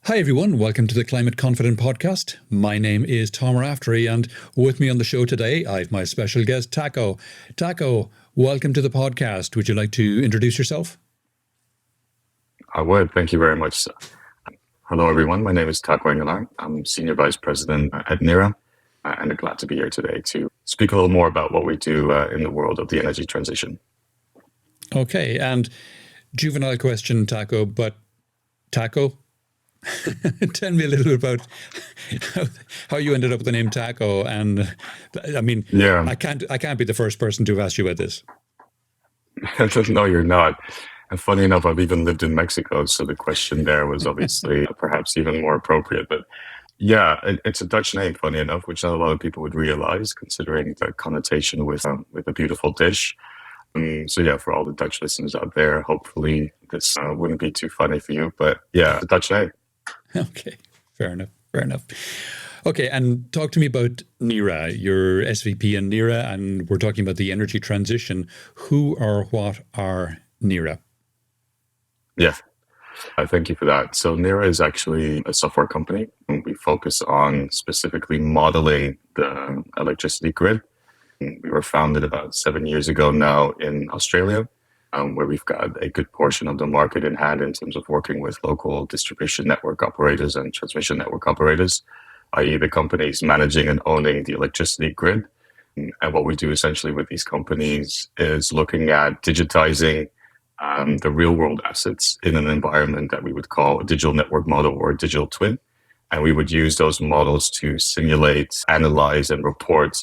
Hi, everyone. Welcome to the Climate Confident Podcast. My name is Tom Raftery, and with me on the show today, I have my special guest, Taco. Taco, welcome to the podcast. Would you like to introduce yourself? I would. Thank you very much. Hello, everyone. My name is Taco Engelaar. I'm Senior Vice President at Neara, and I'm glad to be here today to speak a little more about what we do in the world of the energy transition. Okay, and juvenile question, Taco, but Taco, tell me a little bit about how you ended up with the name Taco. And I mean, Yeah, I can't be the first person to have asked you about this. no, you're not. And funny enough, I've even lived in Mexico, so the question there was obviously perhaps even more appropriate. But yeah, it's a Dutch name, funny enough, which not a lot of people would realize, considering the connotation with a beautiful dish. So yeah, for all the Dutch listeners out there, hopefully this wouldn't be too funny for you. But yeah, it's a Dutch name. Okay, fair enough. Fair enough. Okay, and talk to me about Neara. You're SVP in Neara, and we're talking about the energy transition. Who or what are Neara? Yeah, I thank you for that. So Neara is actually a software company, and we focus on specifically modeling the electricity grid. We were founded about 7 years ago now in Australia, where we've got a good portion of the market in hand in terms of working with local distribution network operators and transmission network operators, i.e. the companies managing and owning the electricity grid. And what we do essentially with these companies is looking at digitizing the real world assets in an environment that we would call a digital network model or a digital twin. And we would use those models to simulate, analyze, and report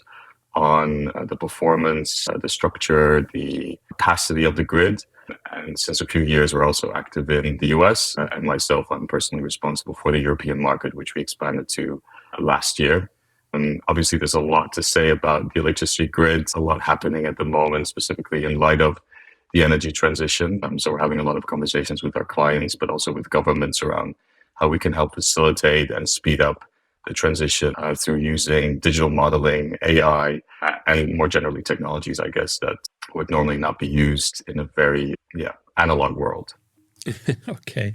on the performance, the structure, the capacity of the grid. And since a few years, we're also active in the US. And myself, I'm personally responsible for the European market, which we expanded to last year. And obviously, there's a lot to say about the electricity grid, a lot happening at the moment, specifically in light of the energy transition. So we're having a lot of conversations with our clients, but also with governments around how we can help facilitate and speed up the transition through using digital modeling, AI, and more generally technologies, I guess, that would normally not be used in a very analog world. Okay,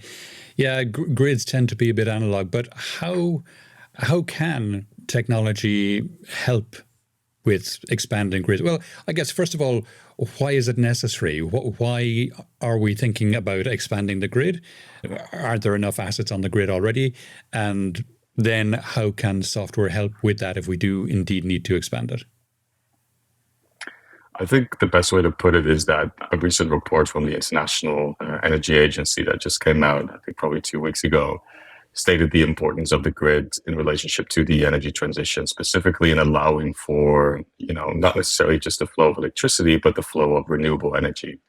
yeah, grids tend to be a bit analog, but how can technology help with expanding grids? Well, I guess first of all, why is it necessary? Why are we thinking about expanding the grid? Aren't there enough assets on the grid already? And then how can software help with that if we do indeed need to expand it? I think the best way to put it is that a recent report from the International Energy Agency that just came out, I think probably 2 weeks ago, stated the importance of the grid in relationship to the energy transition, specifically in allowing for, not necessarily just the flow of electricity, but the flow of renewable energy.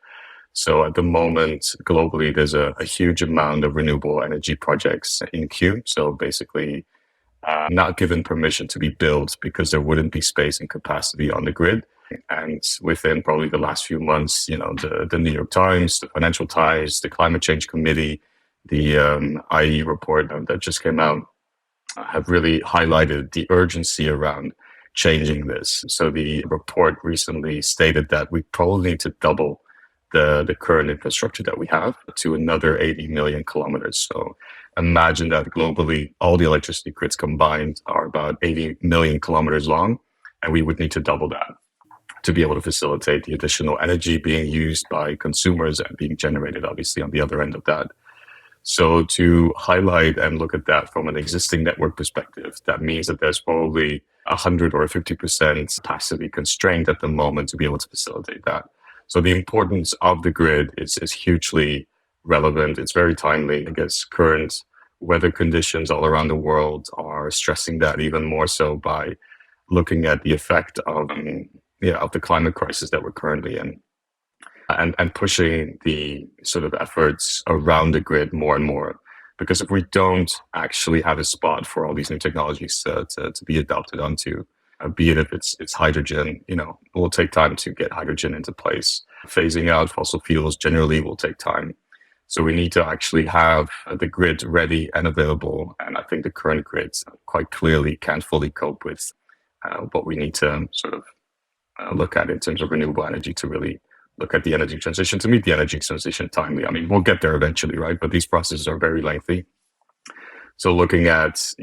So at the moment, globally, there's a huge amount of renewable energy projects in queue. So basically, not given permission to be built because there wouldn't be space and capacity on the grid. And within probably the last few months, the New York Times, the Financial Times, the Climate Change Committee, the IE report that just came out have really highlighted the urgency around changing this. So the report recently stated that we probably need to double the current infrastructure that we have to another 80 million kilometers. So imagine that globally, all the electricity grids combined are about 80 million kilometers long, and we would need to double that to be able to facilitate the additional energy being used by consumers and being generated, obviously, on the other end of that. So to highlight and look at that from an existing network perspective, that means that there's probably 100 or 50% capacity constraint at the moment to be able to facilitate that. So the importance of the grid is hugely relevant. It's very timely. I guess current weather conditions all around the world are stressing that even more so by looking at the effect of the climate crisis that we're currently in. And pushing the sort of efforts around the grid more and more. Because if we don't actually have a spot for all these new technologies to be adopted onto, be it if it's hydrogen, it will take time to get hydrogen into place. Phasing out fossil fuels generally will take time. So we need to actually have the grid ready and available. And I think the current grids quite clearly can't fully cope with what we need to sort of look at in terms of renewable energy to really look at the energy transition, to meet the energy transition timely. I mean, we'll get there eventually, right? But these processes are very lengthy. So looking at,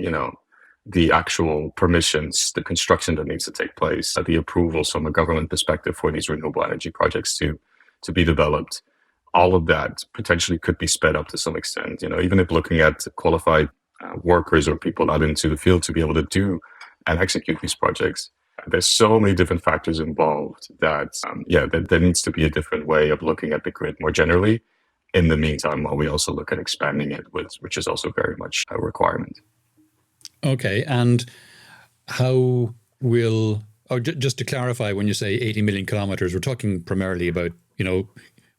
the actual permissions, the construction that needs to take place, the approvals from a government perspective for these renewable energy projects to be developed, all of that potentially could be sped up to some extent. Even if looking at qualified workers or people out into the field to be able to do and execute these projects, there's so many different factors involved that, that there needs to be a different way of looking at the grid more generally. In the meantime, while we also look at expanding it, which is also very much a requirement. Okay, and how will, just to clarify, when you say 80 million kilometers, we're talking primarily about,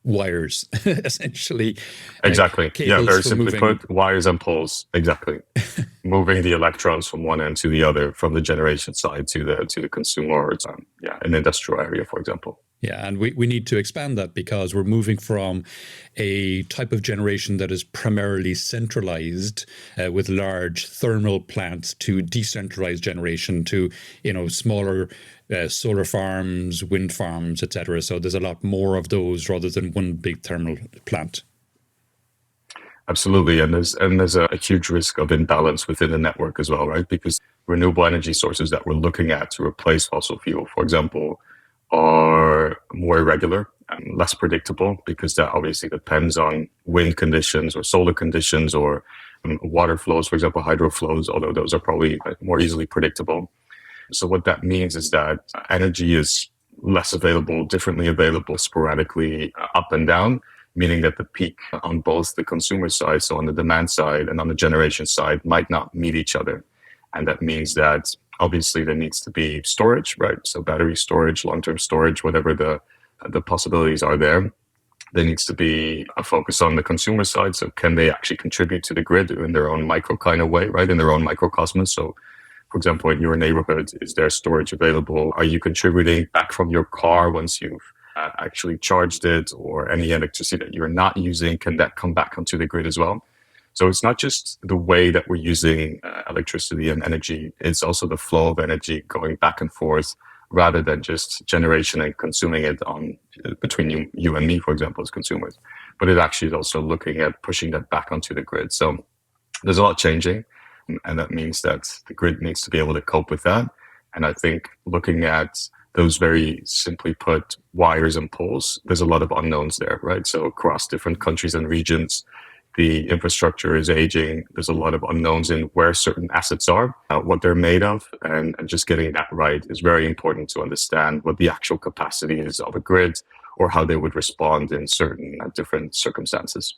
wires, essentially. Exactly. Yeah, Cables very for simply moving. put, wires and poles. Exactly. Moving the electrons from one end to the other, from the generation side to the consumer, or an industrial area, for example. Yeah, and we need to expand that because we're moving from a type of generation that is primarily centralized with large thermal plants to decentralized generation to, smaller solar farms, wind farms, etc. So there's a lot more of those rather than one big thermal plant. Absolutely, and there's a huge risk of imbalance within the network as well, right? Because renewable energy sources that we're looking at to replace fossil fuel, for example, are more irregular and less predictable because that obviously depends on wind conditions or solar conditions or water flows, for example, hydro flows, although those are probably more easily predictable. So what that means is that energy is less available, differently available, sporadically up and down, meaning that the peak on both the consumer side, so on the demand side and on the generation side, might not meet each other. And that means that obviously there needs to be storage, right? So battery storage, long-term storage, whatever the possibilities are there. There needs to be a focus on the consumer side. So can they actually contribute to the grid in their own micro kind of way, right? In their own microcosmos. So for example, in your neighborhood, is there storage available? Are you contributing back from your car once you've actually charged it, or any electricity that you're not using? Can that come back onto the grid as well? So it's not just the way that we're using electricity and energy, it's also the flow of energy going back and forth rather than just generation and consuming it on between you and me, for example, as consumers. But it actually is also looking at pushing that back onto the grid. So there's a lot changing, and that means that the grid needs to be able to cope with that. And I think looking at those very simply put wires and poles, there's a lot of unknowns there, right? So across different countries and regions, the infrastructure is aging. There's a lot of unknowns in where certain assets are, what they're made of, and just getting that right is very important to understand what the actual capacity is of a grid or how they would respond in certain different circumstances.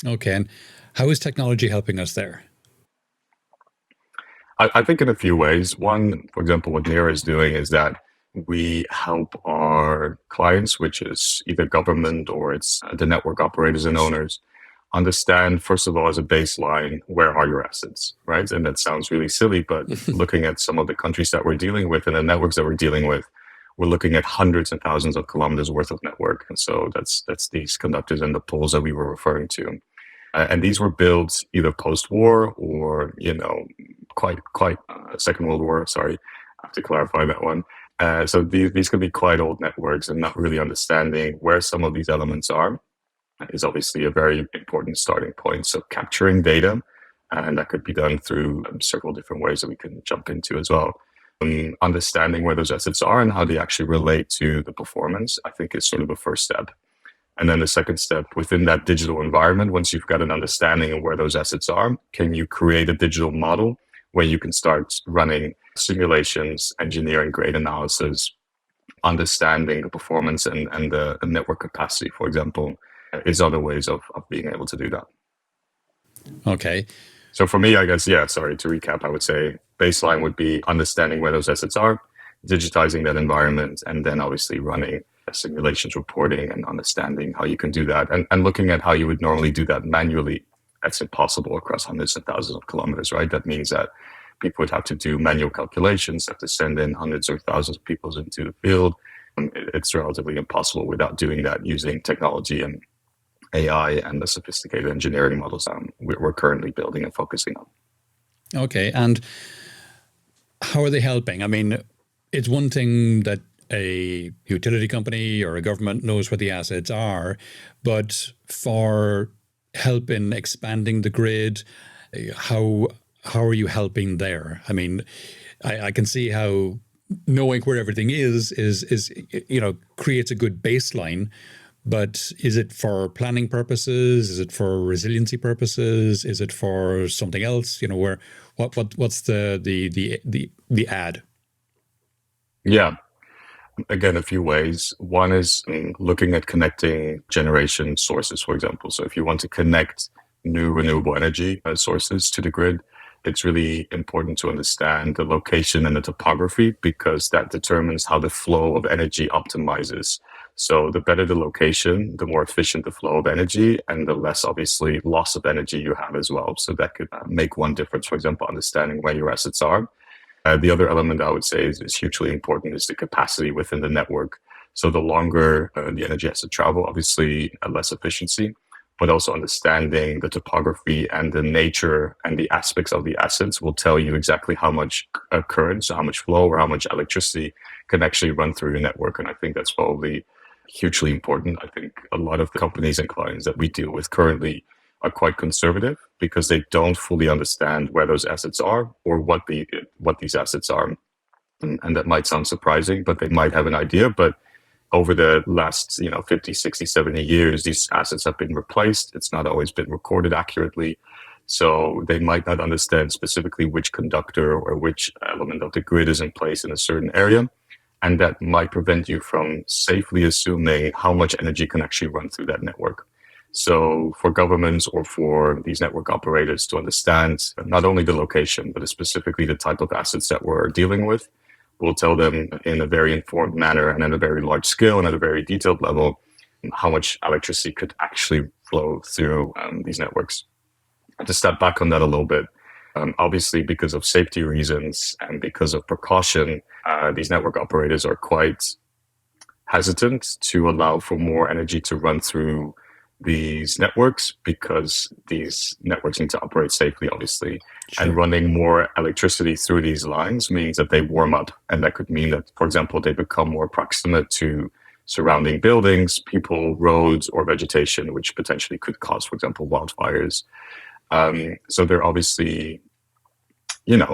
Okay, and how is technology helping us there? I think in a few ways. One, for example, what Neara is doing is that we help our clients, which is either government or it's the network operators and owners, understand, first of all, as a baseline, where are your assets, right? And that sounds really silly, but looking at some of the countries that we're dealing with and the networks that we're dealing with, we're looking at hundreds and thousands of kilometers worth of network. And so that's these conductors and the poles that we were referring to. And these were built either post-war or, quite Second World War. Sorry, I have to clarify that one. So these could be quite old networks, and not really understanding where some of these elements are is obviously a very important starting point. So capturing data, and that could be done through several different ways that we can jump into as well. Understanding where those assets are and how they actually relate to the performance, I think is sort of a first step. And then the second step within that digital environment, once you've got an understanding of where those assets are, can you create a digital model where you can start running simulations, engineering grade analysis, understanding the performance and the network capacity, for example, is other ways of being able to do that. Okay. So for me, I guess, sorry, to recap, I would say baseline would be understanding where those assets are, digitizing that environment, and then obviously running simulations, reporting, and understanding how you can do that. And looking at how you would normally do that manually, that's impossible across hundreds of thousands of kilometers, right? That means that people would have to do manual calculations, have to send in hundreds or thousands of people into the field. It's relatively impossible without doing that using technology and AI and the sophisticated engineering models we're currently building and focusing on. Okay, and how are they helping? I mean, it's one thing that a utility company or a government knows where the assets are, but for help in expanding the grid, How how are you helping there? I mean, I can see how knowing where everything is creates a good baseline. But is it for planning purposes? Is it for resiliency purposes? Is it for something else? Where what's the ad? Yeah. Again, a few ways. One is looking at connecting generation sources, for example. So if you want to connect new renewable energy sources to the grid, it's really important to understand the location and the topography because that determines how the flow of energy optimizes. So the better the location, the more efficient the flow of energy and the less obviously loss of energy you have as well. So that could make one difference, for example, understanding where your assets are. The other element I would say is hugely important is the capacity within the network. So the longer the energy has to travel, obviously less efficiency, but also understanding the topography and the nature and the aspects of the assets will tell you exactly how much current, so how much flow or how much electricity can actually run through your network. And I think that's probably hugely important. I think a lot of the companies and clients that we deal with currently are quite conservative because they don't fully understand where those assets are or what these assets are. And that might sound surprising, but they might have an idea. But over the last 50, 60, 70 years, these assets have been replaced. It's not always been recorded accurately. So they might not understand specifically which conductor or which element of the grid is in place in a certain area. And that might prevent you from safely assuming how much energy can actually run through that network. So for governments or for these network operators to understand not only the location, but specifically the type of assets that we're dealing with, we'll tell them in a very informed manner and at a very large scale and at a very detailed level how much electricity could actually flow through these networks. To step back on that a little bit, obviously because of safety reasons and because of precaution, these network operators are quite hesitant to allow for more energy to run through these networks because these networks need to operate safely, obviously. And Sure. running more electricity through these lines means that they warm up. And that could mean that, for example, they become more proximate to surrounding buildings, people, roads, or vegetation, which potentially could cause, for example, wildfires. So they're obviously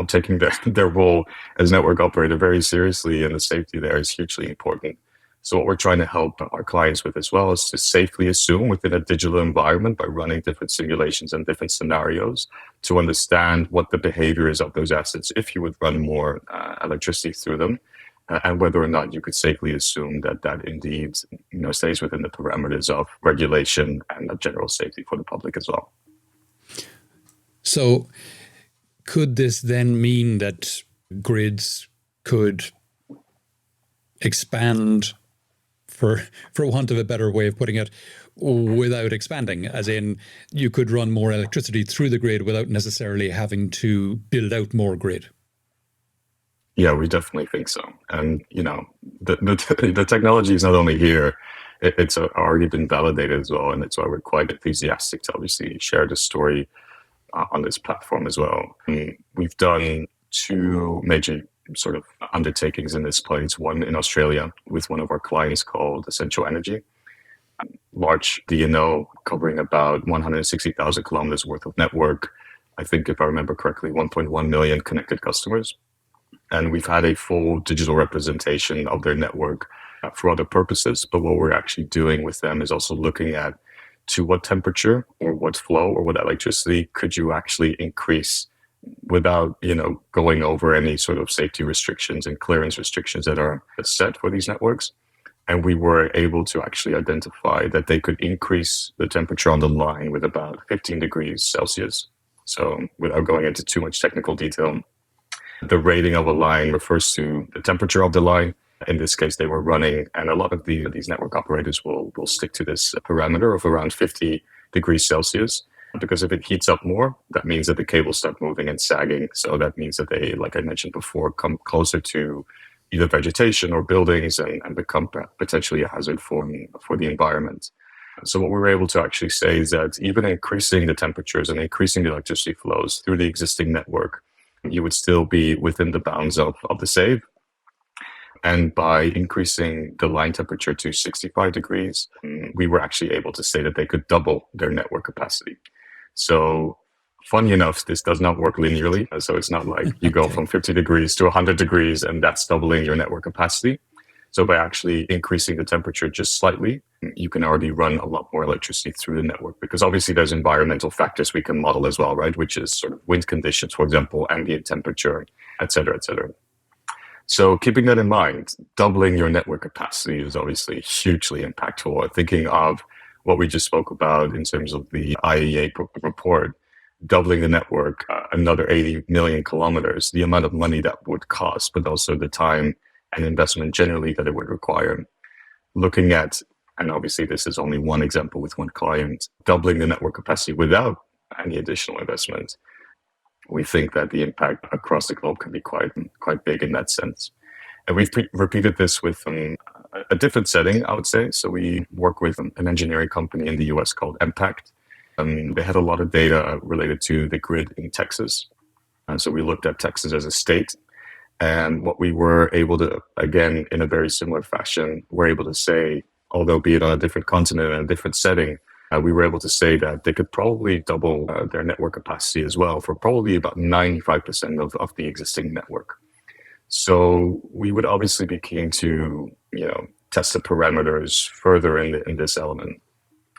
taking their role as network operator very seriously, and the safety there is hugely important. So what we're trying to help our clients with as well is to safely assume within a digital environment by running different simulations and different scenarios to understand what the behavior is of those assets if you would run more electricity through them, and whether or not you could safely assume that that indeed stays within the parameters of regulation and general safety for the public as well. So could this then mean that grids could expand, for want of a better way of putting it, without expanding? As in, you could run more electricity through the grid without necessarily having to build out more grid. Yeah, we definitely think so. And the technology is not only here; it's already been validated as well, and that's why we're quite enthusiastic to obviously share this story on this platform as well. We've done two major sort of undertakings in this place. One in Australia with one of our clients called Essential Energy, large DNO covering about 160,000 kilometers worth of network. I think if I remember correctly, 1.1 million connected customers. And we've had a full digital representation of their network for other purposes. But what we're actually doing with them is also looking at to what temperature or what flow or what electricity could you actually increase without, going over any sort of safety restrictions and clearance restrictions that are set for these networks. And we were able to actually identify that they could increase the temperature on the line with about 15 degrees Celsius. So without going into too much technical detail, the rating of a line refers to the temperature of the line. In this case, they were running, and a lot of these network operators will stick to this parameter of around 50 degrees Celsius. Because if it heats up more, that means that the cables start moving and sagging. So that means that they, like I mentioned before, come closer to either vegetation or buildings and become potentially a hazard for the environment. So what we were able to actually say is that even increasing the temperatures and increasing the electricity flows through the existing network, you would still be within the bounds of the save. And by increasing the line temperature to 65 degrees, we were actually able to say that they could double their network capacity. So Funny enough, this does not work linearly. So it's not like you go Okay. from 50 degrees to 100 degrees and that's doubling your network capacity. So by actually increasing the temperature just slightly, you can already run a lot more electricity through the network, because obviously there's environmental factors we can model as well, right? Which is sort of wind conditions, for example, ambient temperature, et cetera, et cetera. So keeping that in mind, doubling your network capacity is obviously hugely impactful. Thinking of what we just spoke about in terms of the IEA report, doubling the network another 80 million kilometers, the amount of money that would cost, but also the time and investment generally that it would require. Looking at, and obviously this is only one example with one client, doubling the network capacity without any additional investment, we think that the impact across the globe can be quite big in that sense. And we've repeated this with a different setting, I would say. So we work with an engineering company in the US called Impact. They had a lot of data related to the grid in Texas. And so we looked at Texas as a state. And what we were able to, again, in a very similar fashion, we're able to say, although be it on a different continent and a different setting, we were able to say that they could probably double their network capacity as well for probably about 95% of the existing network. So we would obviously be keen to, test the parameters further in this element.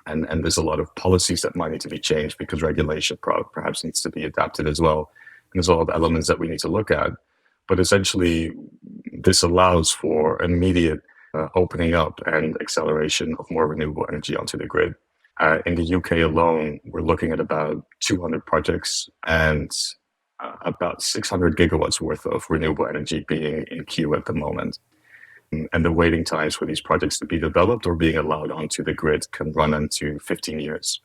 And there's a lot of policies that might need to be changed because regulation perhaps needs to be adapted as well. And there's a lot of elements that we need to look at. But essentially, this allows for immediate opening up and acceleration of more renewable energy onto the grid. In the UK alone, we're looking at about 200 projects and about 600 gigawatts worth of renewable energy being in queue at the moment. And the waiting times for these projects to be developed or being allowed onto the grid can run into 15 years.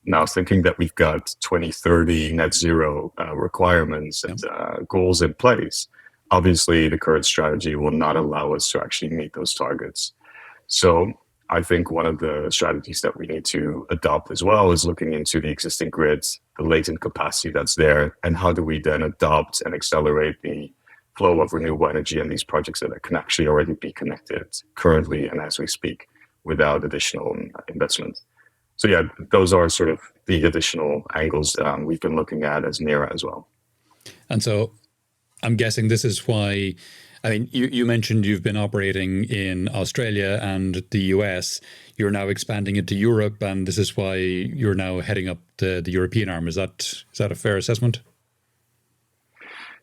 Now, thinking that we've got 2030 net zero requirements and goals in place, obviously the current strategy will not allow us to actually meet those targets. So I think one of the strategies that we need to adopt as well is looking into the existing grids, the latent capacity that's there, and how do we then adopt and accelerate the flow of renewable energy and these projects that can actually already be connected currently and as we speak without additional investment. So yeah, those are sort of the additional angles we've been looking at as Neara as well. And so I'm guessing this is why, I mean, you mentioned you've been operating in Australia and the US. You're now expanding into Europe, and this is why you're now heading up the European arm. Is that a fair assessment?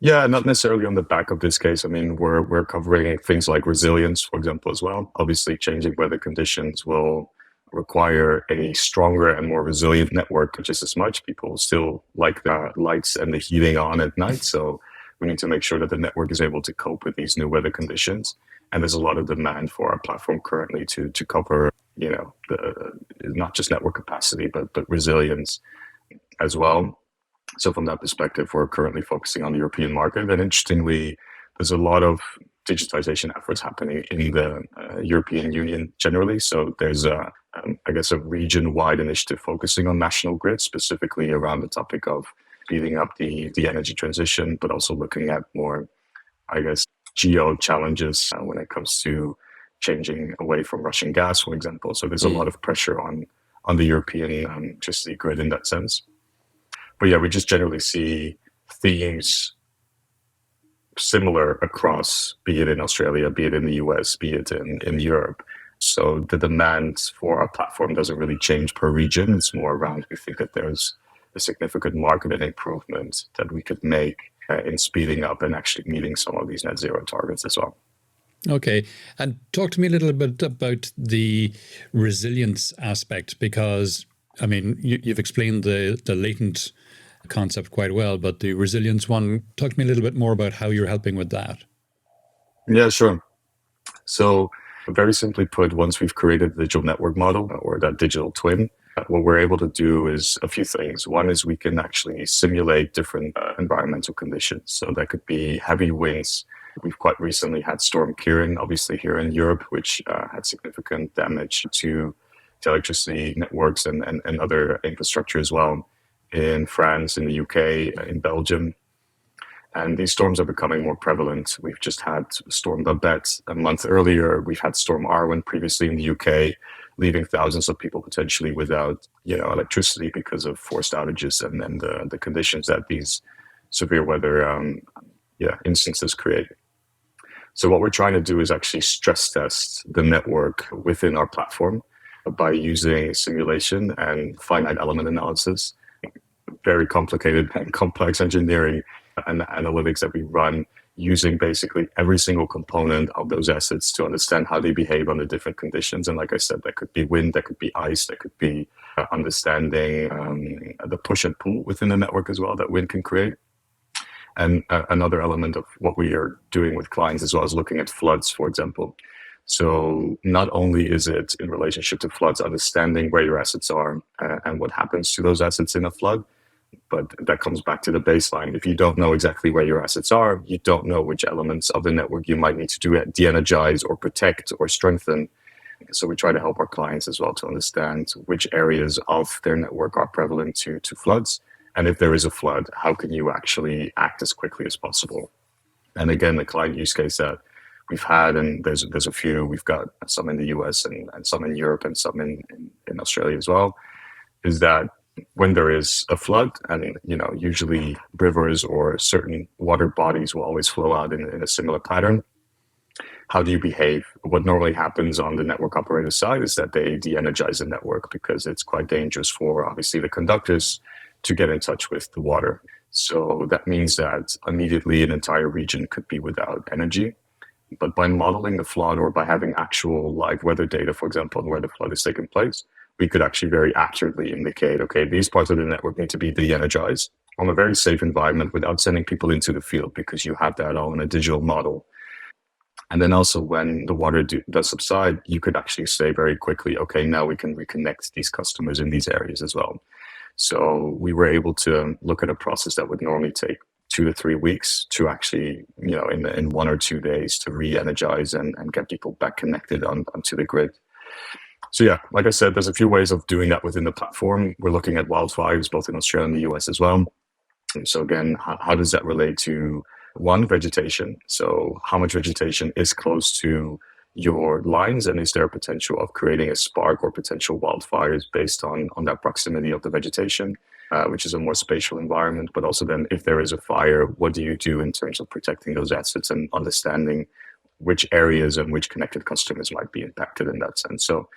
Yeah, not necessarily on the back of this case. I mean, we're covering things like resilience, for example, as well. Obviously, changing weather conditions will require a stronger and more resilient network just as much. People still like the lights and the heating on at night, so we need to make sure that the network is able to cope with these new weather conditions. And there's a lot of demand for our platform currently to cover, the not just network capacity but resilience as well. So from that perspective, we're currently focusing on the European market. And interestingly, there's a lot of digitalization efforts happening in the European Union generally. So there's I guess, a region-wide initiative focusing on national grids, specifically around the topic of speeding up the energy transition, but also looking at more, I guess, geo challenges when it comes to changing away from Russian gas, for example. So there's a lot of pressure on the European electricity grid in that sense. But yeah, we just generally see themes similar across, be it in Australia, be it in the US, be it in Europe. So the demand for our platform doesn't really change per region. It's more around, we think that there's a significant market and improvement that we could make in speeding up and actually meeting some of these net zero targets as well. Okay. And talk to me a little bit about the resilience aspect, because, I mean, you've explained the latent concept quite well, but the resilience one, talk to me a little bit more about how you're helping with that. Yeah, sure. So very simply put, once we've created the digital network model or that digital twin, what we're able to do is a few things. One is we can actually simulate different environmental conditions. So that could be heavy winds. We've quite recently had Storm Kieran, obviously here in Europe, which had significant damage to electricity networks and other infrastructure as well, in France, in the UK, in Belgium. And these storms are becoming more prevalent. We've just had Storm Babette a month earlier. We've had Storm Arwen previously in the UK. leaving thousands of people potentially without, electricity because of forced outages and then the conditions that these severe weather instances create. So what we're trying to do is actually stress test the network within our platform by using simulation and finite element analysis, very complicated and complex engineering and analytics that we run using basically every single component of those assets to understand how they behave under different conditions. And like I said, that could be wind, that could be ice, that could be understanding the push and pull within the network as well that wind can create. And another element of what we are doing with clients as well is looking at floods, for example. So not only is it in relationship to floods, understanding where your assets are and what happens to those assets in a flood, but that comes back to the baseline. If you don't know exactly where your assets are, you don't know which elements of the network you might need to do de-energize or protect or strengthen. So we try to help our clients as well to understand which areas of their network are prevalent to floods. And if there is a flood, how can you actually act as quickly as possible? And again, the client use case that we've had, and there's a few, we've got some in the US and some in Europe and some in Australia as well, is that when there is a flood, and usually rivers or certain water bodies will always flow out in a similar pattern. How do you behave? What normally happens on the network operator side is that they de-energize the network because it's quite dangerous for obviously the conductors to get in touch with the water. So that means that immediately an entire region could be without energy. But by modeling the flood or by having actual live weather data, for example, where the flood is taking place, we could actually very accurately indicate, okay, these parts of the network need to be de-energized on a very safe environment without sending people into the field because you have that all in a digital model. And then also when the water does subside, you could actually say very quickly, okay, now we can reconnect these customers in these areas as well. So we were able to look at a process that would normally take 2 to 3 weeks to actually, in 1 or 2 days to re-energize and get people back connected onto the grid. So yeah, like I said, there's a few ways of doing that within the platform. We're looking at wildfires, both in Australia and the US as well. So again, how does that relate to one, vegetation? So how much vegetation is close to your lines, and is there a potential of creating a spark or potential wildfires based on that proximity of the vegetation, which is a more spatial environment? But also then if there is a fire, what do you do in terms of protecting those assets and understanding which areas and which connected customers might be impacted in that sense? So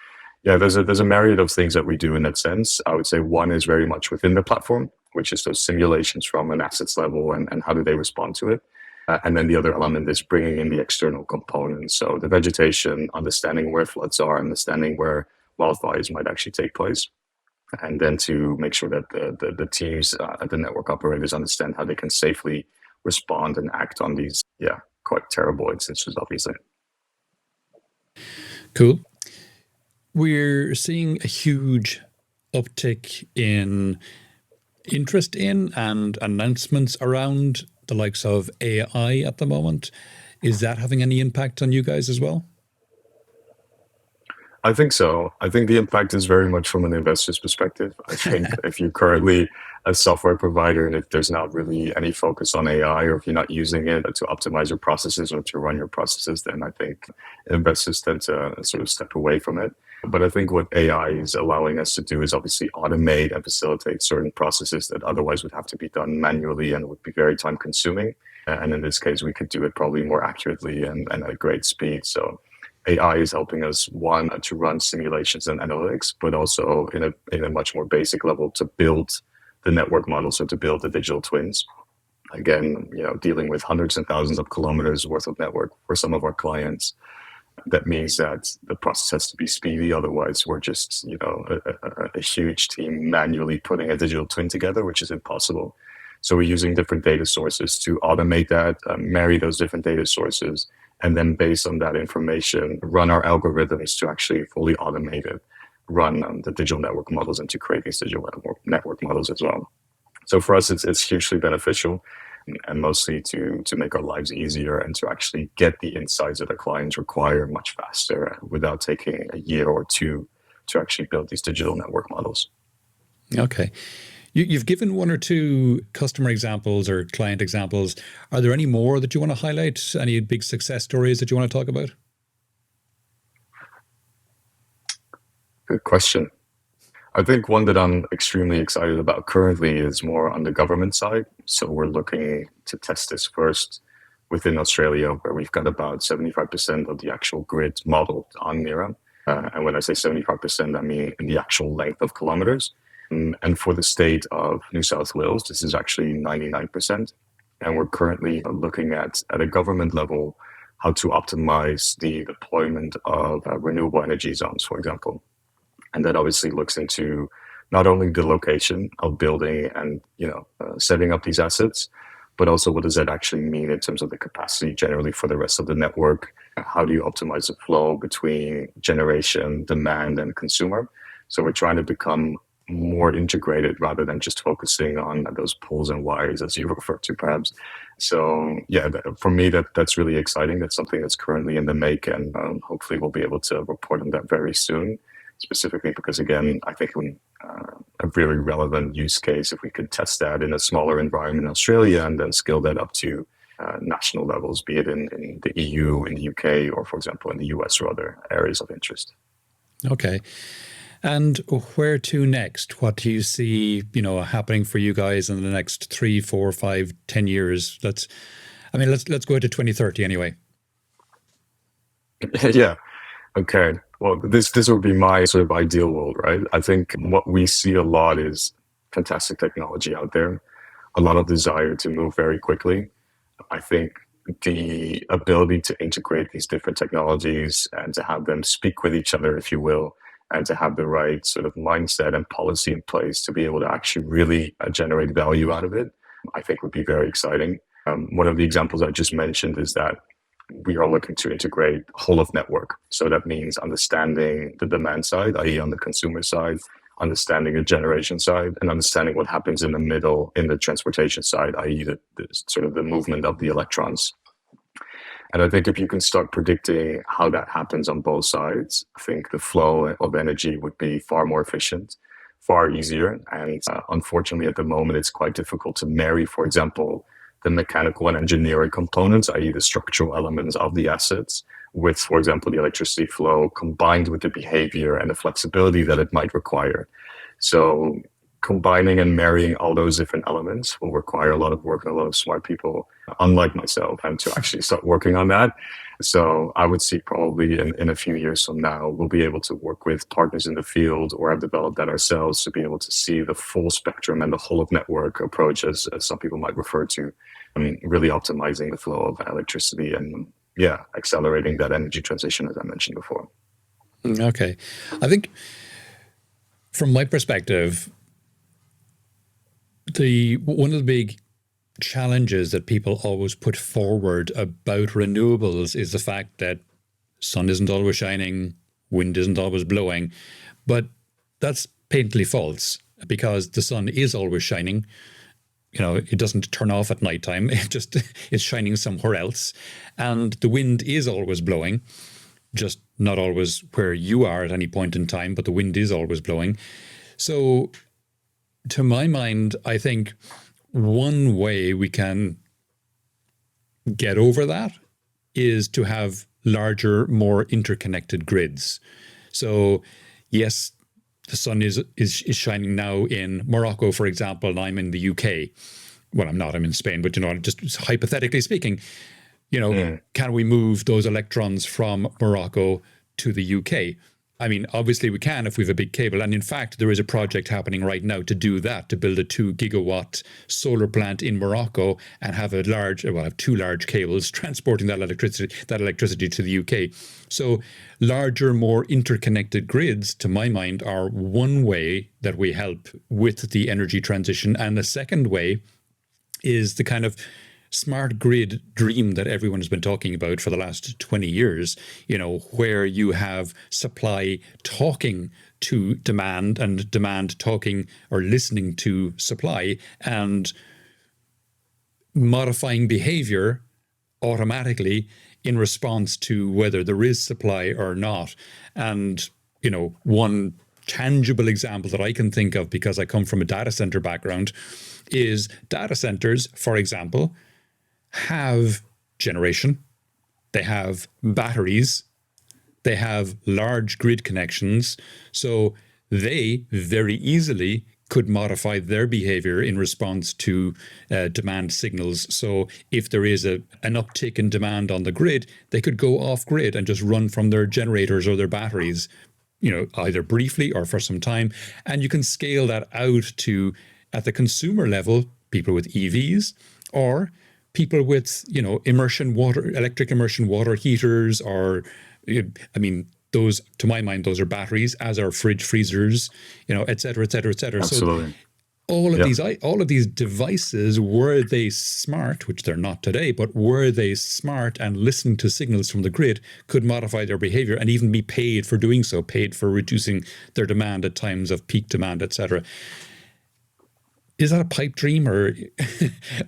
yeah, there's a myriad of things that we do in that sense. I would say one is very much within the platform, which is those simulations from an assets level and how do they respond to it. And then the other element is bringing in the external components. So the vegetation, understanding where floods are, understanding where wildfires might actually take place. And then to make sure that the teams, the network operators understand how they can safely respond and act on these, quite terrible instances, obviously. Cool. We're seeing a huge uptick in interest in and announcements around the likes of AI at the moment. Is that having any impact on you guys as well? I think so. I think the impact is very much from an investor's perspective. I think if you're currently a software provider and if there's not really any focus on AI, or if you're not using it to optimize your processes or to run your processes, then I think investors tend to sort of step away from it. But I think what AI is allowing us to do is obviously automate and facilitate certain processes that otherwise would have to be done manually and would be very time consuming. And in this case, we could do it probably more accurately and at a great speed. So AI is helping us, one, to run simulations and analytics, but also in a much more basic level to build the network models, so to build the digital twins. Again, dealing with hundreds and thousands of kilometers worth of network for some of our clients. That means that the process has to be speedy. Otherwise, we're just, a huge team manually putting a digital twin together, which is impossible. So we're using different data sources to automate that, marry those different data sources, and then based on that information, run our algorithms to actually fully automate it, run the digital network models and to create these digital network models as well. So for us, it's hugely beneficial, and mostly to make our lives easier and to actually get the insights that our clients require much faster without taking a year or two to actually build these digital network models. Okay. You've given one or two customer examples or client examples. Are there any more that you want to highlight? Any big success stories that you want to talk about? good question. I think one that I'm extremely excited about currently is more on the government side. So we're looking to test this first within Australia, where we've got about 75% of the actual grid modeled on Neara. And when I say 75%, I mean in the actual length of kilometers. And for the state of New South Wales, this is actually 99%. And we're currently looking at a government level how to optimize the deployment of renewable energy zones, for example. And that obviously looks into not only the location of building and setting up these assets, but also what does that actually mean in terms of the capacity generally for the rest of the network? How do you optimize the flow between generation, demand, and consumer? So we're trying to become more integrated rather than just focusing on those poles and wires, as you refer to, perhaps. So yeah, for me, that's really exciting. That's something that's currently in the make, and hopefully we'll be able to report on that very soon. Specifically because, again, I think a very relevant use case if we could test that in a smaller environment in Australia and then scale that up to national levels, be it in the EU, in the UK, or, for example, in the US or other areas of interest. Okay. And where to next? What do you see, happening for you guys in the next 3, 4, 5, 10 years? Let's go to 2030 anyway. Yeah. Okay. Well, this would be my sort of ideal world, right? I think what we see a lot is fantastic technology out there, a lot of desire to move very quickly. I think the ability to integrate these different technologies and to have them speak with each other, if you will, and to have the right sort of mindset and policy in place to be able to actually really generate value out of it, I think would be very exciting. One of the examples I just mentioned is that we are looking to integrate whole of network. So that means understanding the demand side, i.e. on the consumer side, understanding the generation side, and understanding what happens in the middle in the transportation side, i.e. the sort of the movement of the electrons. And I think if you can start predicting how that happens on both sides, I think the flow of energy would be far more efficient, far easier. And unfortunately, at the moment, it's quite difficult to marry, for example, the mechanical and engineering components, i.e. the structural elements of the assets, with, for example, the electricity flow combined with the behavior and the flexibility that it might require. So combining and marrying all those different elements will require a lot of work and a lot of smart people, unlike myself, and to actually start working on that. So I would see probably in a few years from now, we'll be able to work with partners in the field or have developed that ourselves to be able to see the full spectrum and the whole of network approach, as some people might refer to. I mean, really optimizing the flow of electricity and, accelerating that energy transition, as I mentioned before. Okay. I think from my perspective, one of the big challenges that people always put forward about renewables is the fact that sun isn't always shining, wind isn't always blowing, but that's patently false because the sun is always shining. It doesn't turn off at nighttime. It's shining somewhere else. And the wind is always blowing, just not always where you are at any point in time, but the wind is always blowing. So to my mind, I think one way we can get over that is to have larger, more interconnected grids. So yes, the sun is shining now in Morocco, for example, and I'm in the UK. Well, I'm not, I'm in Spain, but just hypothetically speaking, can we move those electrons from Morocco to the UK? I mean, obviously we can if we have a big cable. And in fact, there is a project happening right now to do that, to build a 2 gigawatt solar plant in Morocco and have have 2 large cables transporting that electricity to the UK. So larger, more interconnected grids, to my mind, are one way that we help with the energy transition. And the second way is the kind of smart grid dream that everyone has been talking about for the last 20 years, where you have supply talking to demand and demand talking or listening to supply and modifying behavior automatically in response to whether there is supply or not. And, one tangible example that I can think of, because I come from a data center background, is data centers, for example, have generation, they have batteries, They have large grid connections, so they very easily could modify their behavior in response to demand signals. So if there is an uptick in demand on the grid, they could go off grid and just run from their generators or their batteries, either briefly or for some time. And you can scale that out to, at the consumer level, people with EVs or people with, electric immersion water heaters, or, I mean, those, to my mind, those are batteries, as are fridge freezers, et cetera, et cetera, et cetera. So Absolutely. all of Yeah. these devices, were they smart, which they're not today, but were they smart and listened to signals from the grid, could modify their behavior and even be paid for doing so, paid for reducing their demand at times of peak demand, etc. Is that a pipe dream, or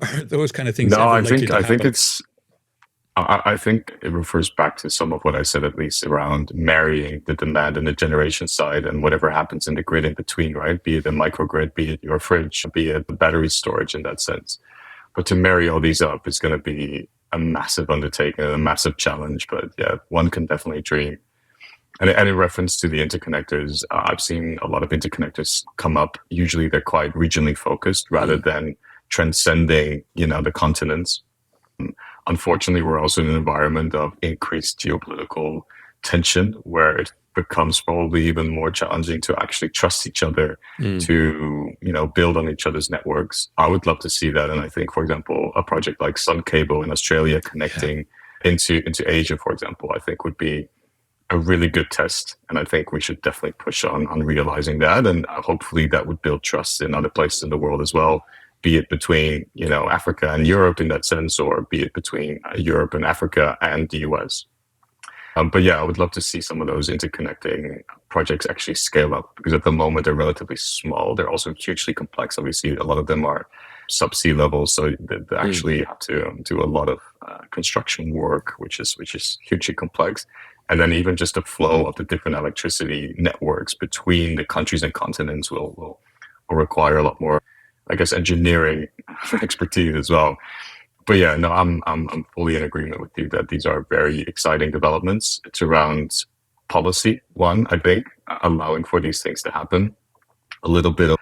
are those kind of things No, ever I likely think to I think happen? it's I think it refers back to some of what I said, at least around marrying the demand and the generation side and whatever happens in the grid in between, right? Be it a microgrid, be it your fridge, be it battery storage in that sense. But to marry all these up is going to be a massive undertaking, a massive challenge. But yeah, one can definitely dream. And in reference to the interconnectors, I've seen a lot of interconnectors come up. Usually they're quite regionally focused rather than transcending, the continents. Unfortunately, we're also in an environment of increased geopolitical tension where it becomes probably even more challenging to actually trust each other to, build on each other's networks. I would love to see that. And I think, for example, a project like Sun Cable in Australia connecting into Asia, for example, I think would be a really good test. And I think we should definitely push on realizing that. And hopefully that would build trust in other places in the world as well, be it between, Africa and Europe in that sense, or be it between Europe and Africa and the US. But yeah, I would love to see some of those interconnecting projects actually scale up, because at the moment they're relatively small. They're also hugely complex. Obviously, a lot of them are subsea level, so they actually have to do a lot of construction work, which is hugely complex. And then even just the flow of the different electricity networks between the countries and continents will require a lot more, I guess, engineering expertise as well. But yeah, no, I'm fully in agreement with you that these are very exciting developments. It's around policy, one, I think, allowing for these things to happen. A little bit of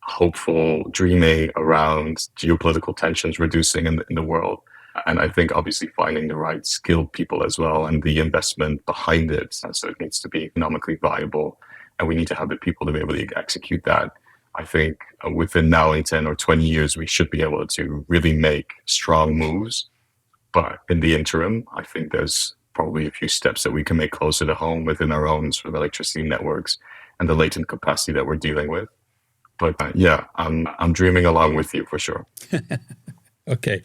hopeful dreaming around geopolitical tensions reducing in the world. And I think obviously finding the right skilled people as well and the investment behind it. So it needs to be economically viable. And we need to have the people to be able to execute that. I think within now in 10 or 20 years, we should be able to really make strong moves. But in the interim, I think there's probably a few steps that we can make closer to home within our own sort of electricity networks and the latent capacity that we're dealing with. But yeah, I'm dreaming along with you for sure. Okay.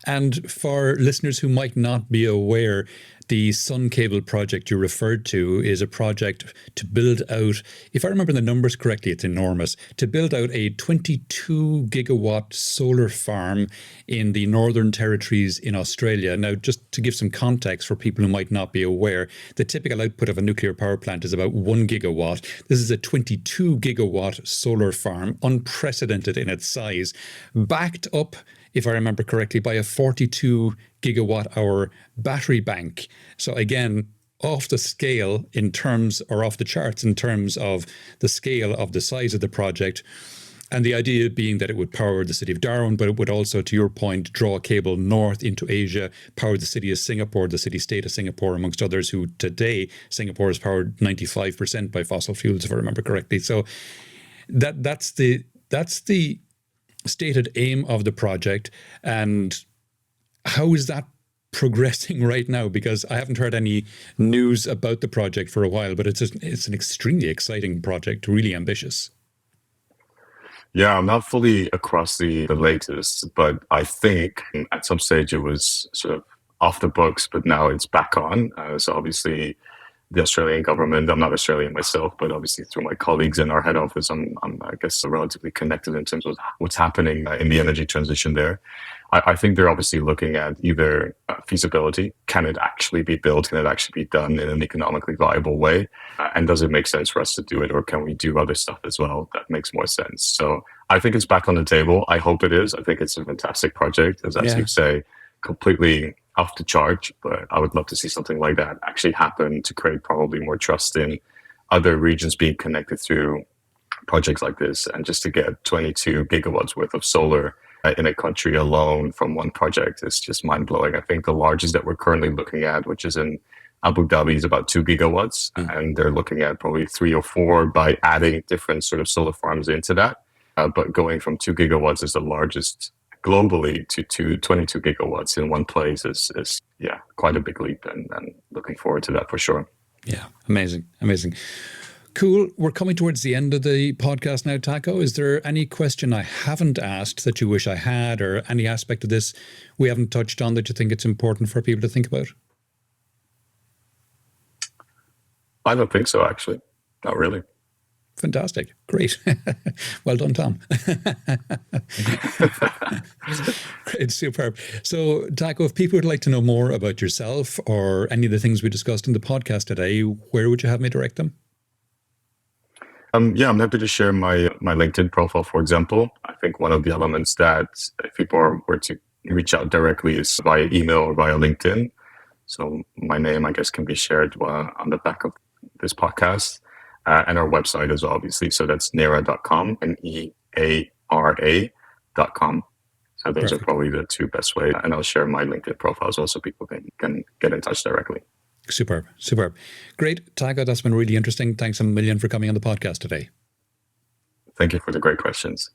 And for listeners who might not be aware, the Sun Cable project you referred to is a project to build out, if I remember the numbers correctly, it's enormous, to build out a 22 gigawatt solar farm in the Northern Territories in Australia. Now, just to give some context for people who might not be aware, the typical output of a nuclear power plant is about 1 gigawatt. This is a 22 gigawatt solar farm, unprecedented in its size, backed up, if I remember correctly, by a 42 gigawatt hour battery bank. So again, off the scale in terms, or off the charts in terms of the scale of the size of the project. And the idea being that it would power the city of Darwin, but it would also, to your point, draw a cable north into Asia, power the city of Singapore, the city-state of Singapore, amongst others, who today, Singapore is powered 95% by fossil fuels, if I remember correctly. So that's the stated aim of the project. And how is that progressing right now? Because I haven't heard any news about the project for a while, but it's an extremely exciting project, really ambitious. Yeah, I'm not fully across the latest, but I think at some stage it was sort of off the books, but now it's back on. So obviously the Australian government, I'm not Australian myself, but obviously through my colleagues in our head office, I'm I guess, relatively connected in terms of what's happening in the energy transition there. I think they're obviously looking at either feasibility. Can it actually be built? Can it actually be done in an economically viable way? And does it make sense for us to do it? Or can we do other stuff as well that makes more sense? So I think it's back on the table. I hope it is. I think it's a fantastic project, as Yeah. you say, completely off the chart, but I would love to see something like that actually happen to create probably more trust in other regions being connected through projects like this, and just to get 22 gigawatts worth of solar in a country alone from one project is just mind blowing. I think the largest that we're currently looking at, which is in Abu Dhabi, is about 2 gigawatts, and they're looking at probably 3 or 4 by adding different sort of solar farms into that. But going from 2 gigawatts is the largest globally to 22 gigawatts in one place is yeah, quite a big leap, and looking forward to that for sure. Yeah, amazing, amazing. Cool. We're coming towards the end of the podcast now, Taco. Is there any question I haven't asked that you wish I had, or any aspect of this we haven't touched on that you think it's important for people to think about? I don't think so, actually. Not really. Fantastic. Great. Well done, Tom. Great. Superb. So, Taco, if people would like to know more about yourself or any of the things we discussed in the podcast today, where would you have me direct them? Yeah, I'm happy to share my LinkedIn profile, for example. I think one of the elements that if people were to reach out directly is via email or via LinkedIn. So my name, I guess, can be shared on the back of this podcast, and our website as well, obviously. So that's neara.com, Neara.com. So those Perfect. are probably the two best ways. And I'll share my LinkedIn profile as well, so people can get in touch directly. Superb. Superb. Great. Taco, that's been really interesting. Thanks a million for coming on the podcast today. Thank you for the great questions.